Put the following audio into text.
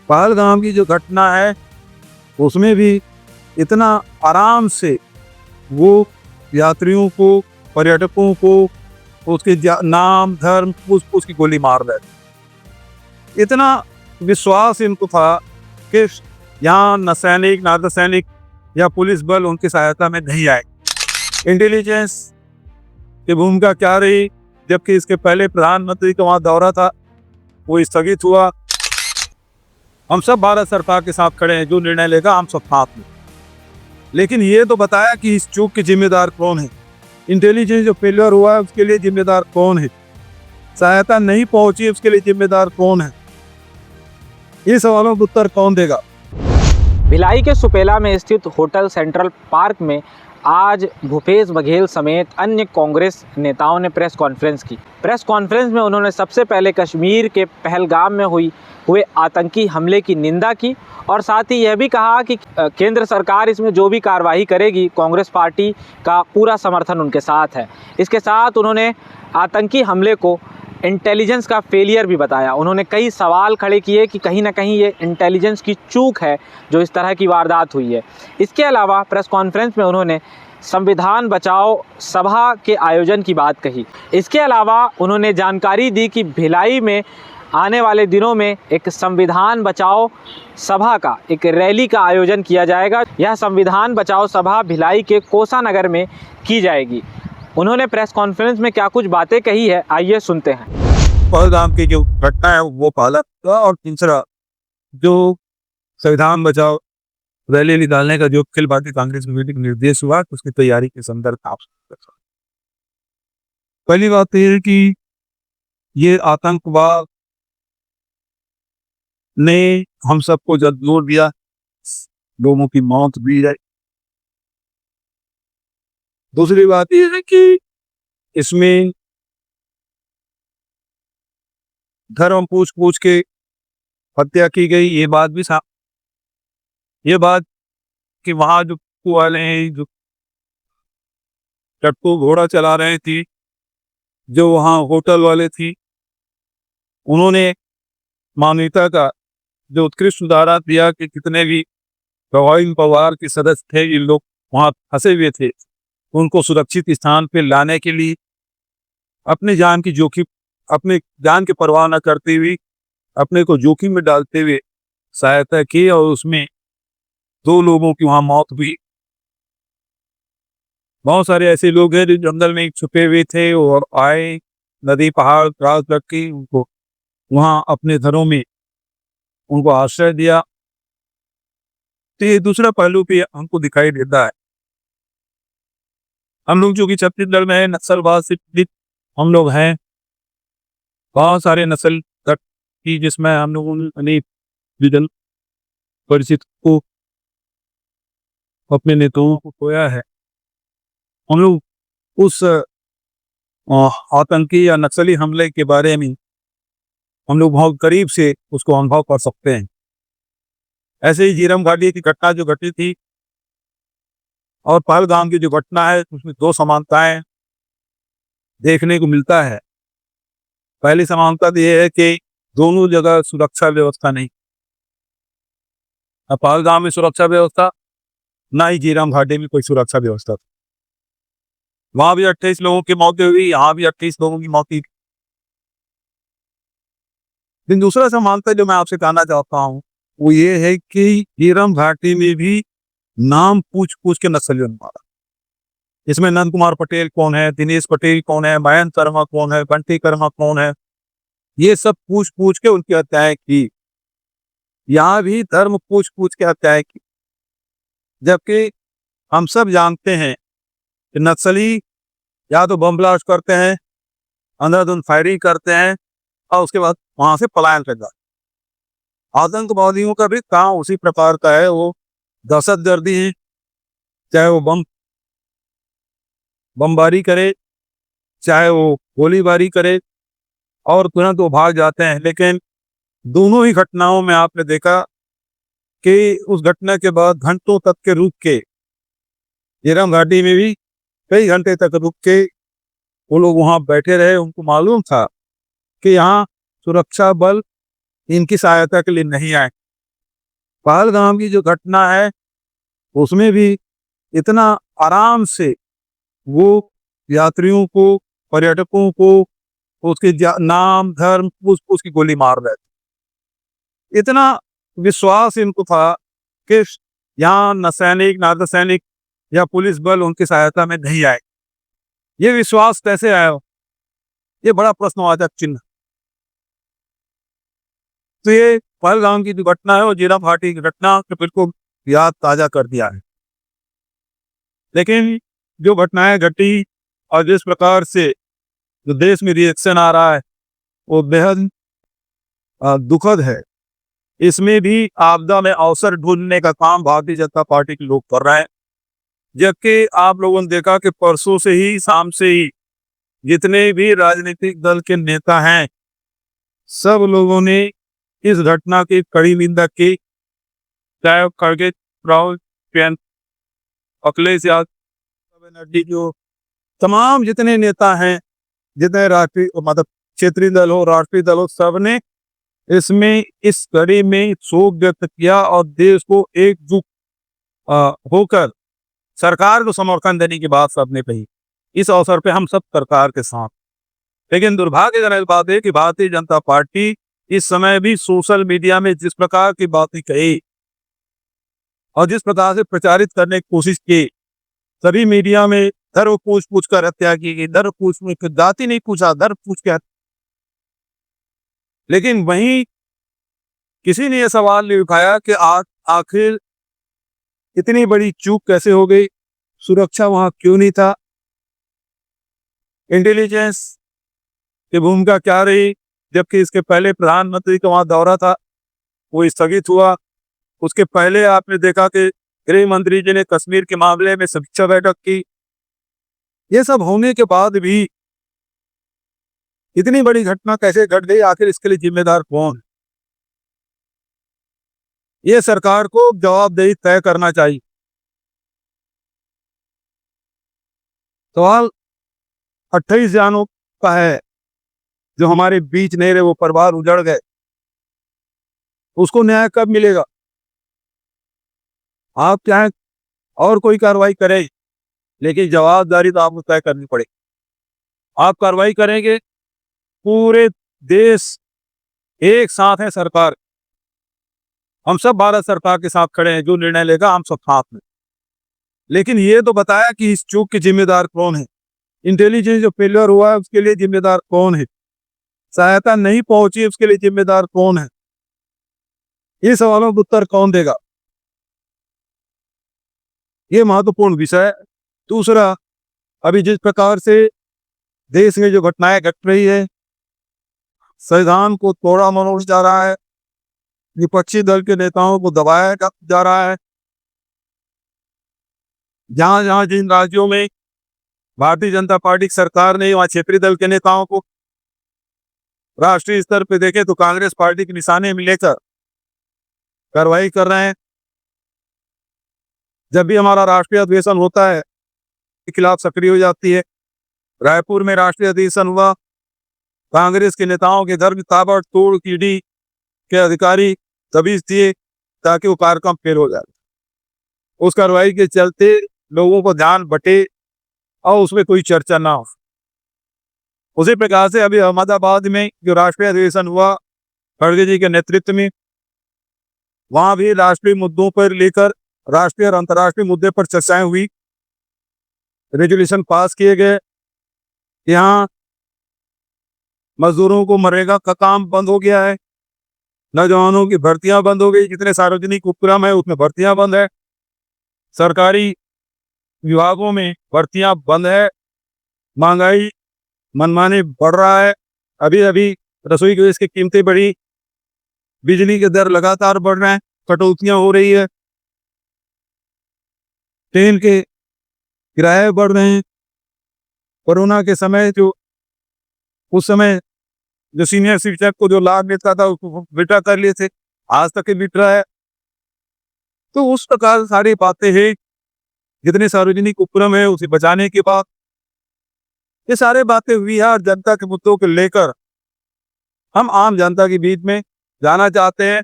पहलगाम की जो घटना है उसमें भी इतना आराम से वो यात्रियों को, पर्यटकों को उसके नाम धर्म पूछ-पूछ के गोली मार रहे थे। इतना विश्वास इनको था कि यहाँ न सैनिक, न अर्धसैनिक या पुलिस बल उनकी सहायता में नहीं आए। इंटेलिजेंस की भूमिका क्या रही, जबकि इसके पहले प्रधानमंत्री का वहाँ दौरा था, वो स्थगित हुआ। हम सब भारत सरकार के साथ खड़े हैं, जो निर्णय लेगा हम सब साथ में। लेकिन ये तो बताया कि इस चूक के जिम्मेदार कौन है, इंटेलिजेंस जो फेलियर हुआ है उसके लिए जिम्मेदार कौन है, सहायता नहीं पहुंची उसके लिए जिम्मेदार कौन है, ये सवालों का उत्तर कौन देगा। भिलाई के सुपेला में स्थित होटल सेंट्रल पार्क में आज भूपेश बघेल समेत अन्य कांग्रेस नेताओं ने प्रेस कॉन्फ्रेंस की। प्रेस कॉन्फ्रेंस में उन्होंने सबसे पहले कश्मीर के पहलगाम में हुए आतंकी हमले की निंदा की और साथ ही यह भी कहा कि केंद्र सरकार इसमें जो भी कार्रवाई करेगी, कांग्रेस पार्टी का पूरा समर्थन उनके साथ है। इसके साथ उन्होंने आतंकी हमले को इंटेलिजेंस का फेलियर भी बताया। उन्होंने कई सवाल खड़े किए कि कहीं ना कहीं ये इंटेलिजेंस की चूक है जो इस तरह की वारदात हुई है। इसके अलावा प्रेस कॉन्फ्रेंस में उन्होंने संविधान बचाओ सभा के आयोजन की बात कही। इसके अलावा उन्होंने जानकारी दी कि भिलाई में आने वाले दिनों में एक संविधान बचाओ सभा का एक रैली का आयोजन किया जाएगा। यह संविधान बचाओ सभा भिलाई के कोसा नगर में की जाएगी। उन्होंने प्रेस कॉन्फ्रेंस में क्या कुछ बातें कही है, आइए सुनते हैं। पहलगाम की जो घटना है वो पहला था, और तीसरा जो संविधान बचाओ रैली निकालने का जो अखिल भारतीय कांग्रेस कमेटी का निर्देश हुआ, उसकी तैयारी के संदर्भ में आप पहली बात यह है कि ये आतंकवाद ने हम सबको झकझोर दिया, लोगों की मौत भी है। दूसरी बात यह है कि इसमें धर्म पूछ के हत्या की गई। ये बात भी ये बात कि वहां जो वाले हैं, जो टट्टू घोड़ा चला रहे थे, जो वहां होटल वाले थी, उन्होंने मानवता का जो उत्कृष्ट उदाहरण दिया कि कितने भी प्रभावित परिवार के सदस्य थे, ये लोग वहां फंसे हुए थे, उनको सुरक्षित स्थान पे लाने के लिए अपने जान की परवाह न करते हुए अपने को जोखिम में डालते हुए सहायता की, और उसमें 2 लोगों की वहां मौत हुई। बहुत सारे ऐसे लोग हैं जो जंगल में छुपे हुए थे और आए, नदी पहाड़ क्रॉस करके उनको वहां अपने घरों में उनको आश्रय दिया। तो ये दूसरा पहलू भी हमको दिखाई देता है। हम लोग जो कि छत्तीसगढ़ में है, नक्सलवाद से पीड़ित हम लोग हैं, बहुत सारे नस्ल तक की, जिसमें हम लोगों ने अनेक विजन परिचित को, अपने नेताओं को खोया है। हम लोग उस आतंकी या नक्सली हमले के बारे में हम लोग बहुत करीब से उसको अनुभव कर सकते हैं। ऐसे ही झीरम घाटी की घटना जो घटी थी और पहलगाम की जो घटना है, उसमें 2 समानताएं देखने को मिलता है। पहली समानता तो यह है कि दोनों जगह सुरक्षा व्यवस्था नहीं, न पहलगाम में सुरक्षा व्यवस्था, ना ही झीरम घाटी में कोई सुरक्षा व्यवस्था थी। वहां भी 28 लोगों की मौत हुई, यहाँ भी 28 लोगों की मौत हुई। लेकिन दूसरा समानता जो मैं आपसे कहना चाहता हूँ वो ये है कि झीरम घाटी में भी नाम पूछ के नक्सलियों ने मारा। इसमें नंद कुमार पटेल कौन है, दिनेश पटेल कौन है, मयंक शर्मा कौन है, बंटी कर्मा कौन है, ये सब पूछ के उनकी हत्याएं की। यहाँ भी धर्म पूछ के हत्याएं की। जबकि हम सब जानते हैं कि नक्सली या तो बम ब्लास्ट करते हैं, अंधाधुंध फायरिंग करते हैं और उसके बाद वहां से पलायन कर जाते। आतंकवादियों का भी काम उसी प्रकार का है। वो दहशतगर्दी है, चाहे वो बमबारी करे, चाहे वो गोलीबारी करे, और तुरंत वो भाग जाते हैं। लेकिन दोनों ही घटनाओं में आपने देखा कि उस घटना के बाद घंटों तक के रुक के, झीरम घाटी में भी कई घंटे तक रुक के वो लोग वहां बैठे रहे। उनको मालूम था कि यहाँ सुरक्षा बल इनकी सहायता के लिए नहीं आए, पहलगाम की जो घटना है उसमें भी इतना आराम से वो यात्रियों को, पर्यटकों को उसके नाम धर्म पूछ पूछ की गोली मार रहे थे। इतना विश्वास इनको था कि यहाँ न सैनिक न अर्धसैनिक या पुलिस बल उनकी सहायता में नहीं आए। ये विश्वास कैसे आया, ये बड़ा प्रश्नवाचक चिन्ह। तो ये पहलगाम की जो घटना है वो जीरा घाटी की घटना को बिल्कुल याद ताजा कर दिया है। लेकिन जो घटनाएं घटी और जिस प्रकार से जो देश में रिएक्शन आ रहा है वो बेहद दुखद है। इसमें भी आपदा में अवसर ढूंढने का काम भारतीय जनता पार्टी के लोग कर रहे हैं। जबकि आप लोगों ने देखा कि परसों से ही, शाम से ही जितने भी राजनीतिक दल के नेता हैं सब लोगों ने इस घटना की कड़ी निंदा की। चाहे खड़गे, राहुल, प्रियंका, अखिलेश यादव, बनर्जी, जो तमाम जितने नेता हैं, जितने राष्ट्रीय मतलब क्षेत्रीय दल हो, राष्ट्रीय दल हो, सबने इसमें इस कड़ी में शोक व्यक्त किया और देश को एकजुट होकर सरकार को समर्थन देने की बात सबने कही। इस अवसर पे हम सब सरकार के साथ। लेकिन दुर्भाग्यजनक बात है कि भारतीय जनता पार्टी इस समय भी सोशल मीडिया में जिस प्रकार की बातें कही और जिस प्रकार से प्रचारित करने की कोशिश की, सभी मीडिया में धर्म पूछ पूछ कर हत्या की गई, धर्म पूछ पूछ जाति नहीं पूछा, धर्म पूछ कर। लेकिन वहीं किसी ने यह सवाल नहीं उठाया कि आखिर इतनी बड़ी चूक कैसे हो गई, सुरक्षा वहां क्यों नहीं था, इंटेलिजेंस की भूमिका क्या रही, जबकि इसके पहले प्रधानमंत्री का वहां दौरा था वो स्थगित हुआ। उसके पहले आपने देखा कि गृह मंत्री जी ने कश्मीर के मामले में समीक्षा बैठक की। ये सब होने के बाद भी इतनी बड़ी घटना कैसे घट गई, आखिर इसके लिए जिम्मेदार कौन? ये सरकार को जवाबदेही तय करना चाहिए। सवाल 28 जानों का है जो हमारे बीच नहीं रहे, वो परिवार उजड़ गए, उसको न्याय कब मिलेगा? आप चाहे और कोई कार्रवाई करें, लेकिन जवाबदारी तो आपको तय करनी पड़ेगी। आप कार्रवाई करेंगे, पूरे देश एक साथ है, सरकार, हम सब भारत सरकार के साथ खड़े हैं, जो निर्णय लेगा हम सब साथ में। लेकिन ये तो बताया कि इस चूक के जिम्मेदार कौन है, इंटेलिजेंस जो फेलियर हुआ है उसके लिए जिम्मेदार कौन है, सहायता नहीं पहुंची उसके लिए जिम्मेदार कौन है, ये सवालों का उत्तर कौन देगा? ये महत्वपूर्ण विषय है। दूसरा, अभी जिस प्रकार से देश में जो घटनाएं घट रही है, संविधान को तोड़ा मरोड़ा जा रहा है, विपक्षी दल के नेताओं को दबाया जा रहा है। जहां जहां जिन राज्यों में भारतीय जनता पार्टी की सरकार ने, वहां क्षेत्रीय दल के नेताओं को, राष्ट्रीय स्तर पे देखें तो कांग्रेस पार्टी के निशाने में लेकर कार्रवाई कर रहे हैं। जब भी हमारा राष्ट्रीय अधिवेशन होता है के खिलाफ सक्रिय हो जाती है। रायपुर में राष्ट्रीय अधिवेशन हुआ, कांग्रेस के नेताओं के घर में ताबड़तोड़ ईडी के अधिकारी दबिश दिए ताकि वो कार्यक्रम फेल हो जाए। उस कार्रवाई के चलते लोगों को ध्यान बटे और उसमें कोई चर्चा ना हो। उसी प्रकार से अभी अहमदाबाद में जो राष्ट्रीय अधिवेशन हुआ खड़गे जी के नेतृत्व में, वहां भी राष्ट्रीय मुद्दों पर लेकर राष्ट्रीय और अंतर्राष्ट्रीय मुद्दे पर चर्चाएं हुई, रेजोल्यूशन पास किए गए। यहाँ मजदूरों को मनरेगा का काम बंद हो गया है, नौजवानों की भर्तियां बंद हो गई, जितने सार्वजनिक उपक्रम है उसमें भर्तियां बंद है, सरकारी विभागों में भर्तियां बंद है, महंगाई मनमानी बढ़ रहा है। अभी अभी रसोई गैस की कीमतें बढ़ी, बिजली के दर लगातार बढ़ रहे हैं, कटौतियां हो रही है, ट्रेन के किराए बढ़ रहे हैं। कोरोना के समय जो उस समय जो सीनियर सिटीजन को जो लाभ मिलता था उसको बेटा कर लिए थे, आज तक बिट रहा है। तो उस प्रकार सारी बातें हैं, जितने सार्वजनिक उपक्रम है उसे बचाने के बाद ये सारे बातें हुई है। और जनता के मुद्दों को लेकर हम आम जनता के बीच में जाना चाहते हैं,